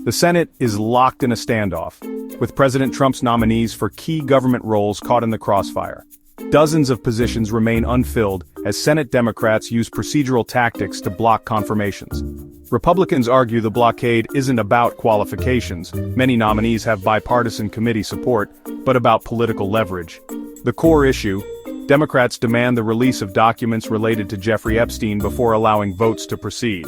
The Senate is locked in a standoff, with President Trump's nominees for key government roles caught in the crossfire. Dozens of positions remain unfilled as Senate Democrats use procedural tactics to block confirmations. Republicans argue the blockade isn't about qualifications, many nominees have bipartisan committee support, but about political leverage. The core issue: Democrats demand the release of documents related to Jeffrey Epstein before allowing votes to proceed.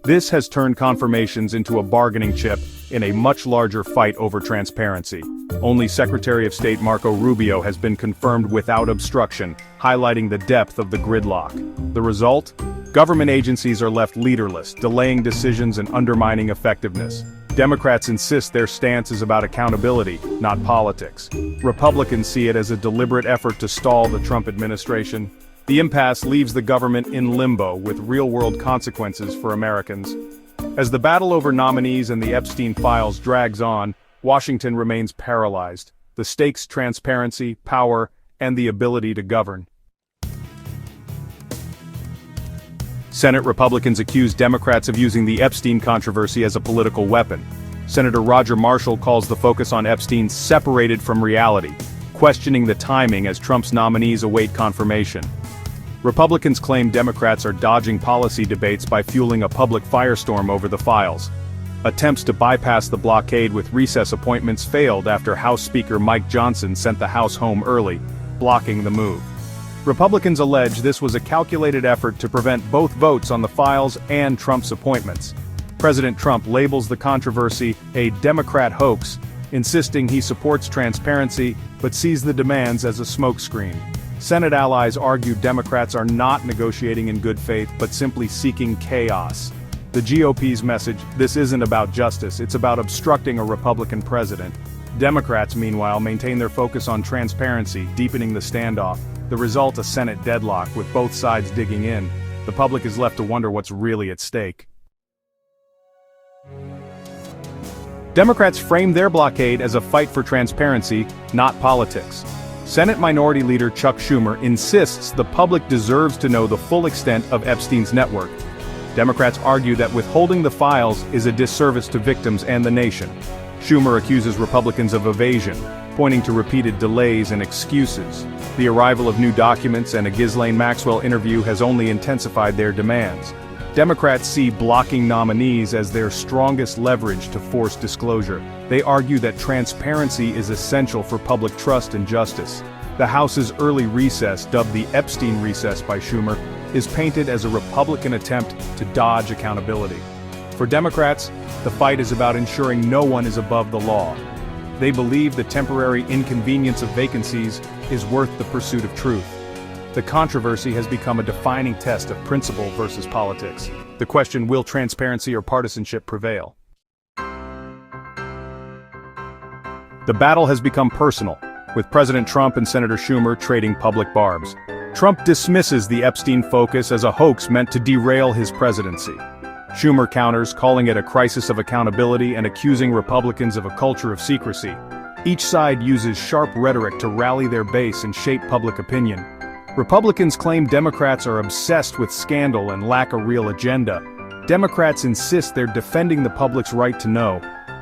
This has turned confirmations into a bargaining chip in a much larger fight over transparency. Only Secretary of State Marco Rubio has been confirmed without obstruction, highlighting the depth of the gridlock. The result? Government agencies are left leaderless, delaying decisions and undermining effectiveness. Democrats insist their stance is about accountability, not politics. Republicans see it as a deliberate effort to stall the Trump administration. The impasse leaves the government in limbo with real-world consequences for Americans. As the battle over nominees and the Epstein files drags on, Washington remains paralyzed. The stakes: transparency, power, and the ability to govern. Senate Republicans accuse Democrats of using the Epstein controversy as a political weapon. Senator Roger Marshall calls the focus on Epstein separated from reality, questioning the timing as Trump's nominees await confirmation. Republicans claim Democrats are dodging policy debates by fueling a public firestorm over the files. Attempts to bypass the blockade with recess appointments failed after House Speaker Mike Johnson sent the House home early, blocking the move. Republicans allege this was a calculated effort to prevent both votes on the files and Trump's appointments. President Trump labels the controversy a Democrat hoax, insisting he supports transparency but sees the demands as a smokescreen. Senate allies argue Democrats are not negotiating in good faith but simply seeking chaos. The GOP's message: this isn't about justice, it's about obstructing a Republican president. Democrats, meanwhile, maintain their focus on transparency, deepening the standoff. The result: a Senate deadlock, with both sides digging in. The public is left to wonder what's really at stake. Democrats frame their blockade as a fight for transparency, not politics. Senate Minority Leader Chuck Schumer insists the public deserves to know the full extent of Epstein's network. Democrats argue that withholding the files is a disservice to victims and the nation. Schumer accuses Republicans of evasion, pointing to repeated delays and excuses. The arrival of new documents and a Ghislaine Maxwell interview has only intensified their demands. Democrats see blocking nominees as their strongest leverage to force disclosure. They argue that transparency is essential for public trust and justice. The House's early recess, dubbed the Epstein recess by Schumer, is painted as a Republican attempt to dodge accountability. For Democrats, the fight is about ensuring no one is above the law. They believe the temporary inconvenience of vacancies is worth the pursuit of truth. The controversy has become a defining test of principle versus politics. The question: will transparency or partisanship prevail? The battle has become personal, with President Trump and Senator Schumer trading public barbs. Trump dismisses the Epstein focus as a hoax meant to derail his presidency. Schumer counters, calling it a crisis of accountability and accusing Republicans of a culture of secrecy. Each side uses sharp rhetoric to rally their base and shape public opinion. Republicans claim Democrats are obsessed with scandal and lack a real agenda. Democrats insist they're defending the public's right to know.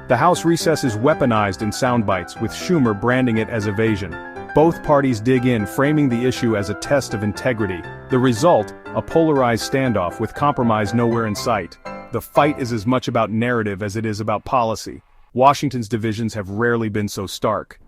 The House recess is weaponized in sound bites, with Schumer branding it as evasion. Both parties dig in, framing the issue as a test of integrity. The result: a polarized standoff with compromise nowhere in sight. The fight is as much about narrative as it is about policy. Washington's divisions have rarely been so stark.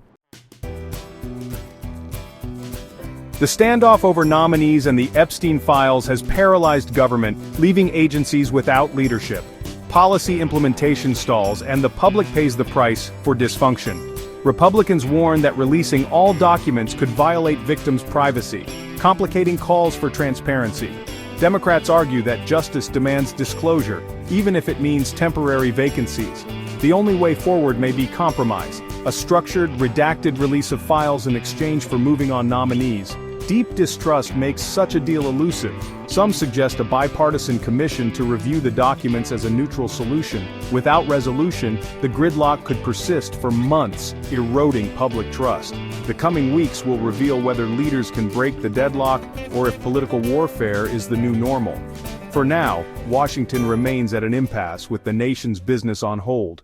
The standoff over nominees and the Epstein files has paralyzed government, leaving agencies without leadership. Policy implementation stalls, and the public pays the price for dysfunction. Republicans warn that releasing all documents could violate victims' privacy, complicating calls for transparency. Democrats argue that justice demands disclosure, even if it means temporary vacancies. The only way forward may be compromise, a structured, redacted release of files in exchange for moving on nominees. Deep distrust makes such a deal elusive. Some suggest a bipartisan commission to review the documents as a neutral solution. Without resolution, the gridlock could persist for months, eroding public trust. The coming weeks will reveal whether leaders can break the deadlock or if political warfare is the new normal. For now, Washington remains at an impasse with the nation's business on hold.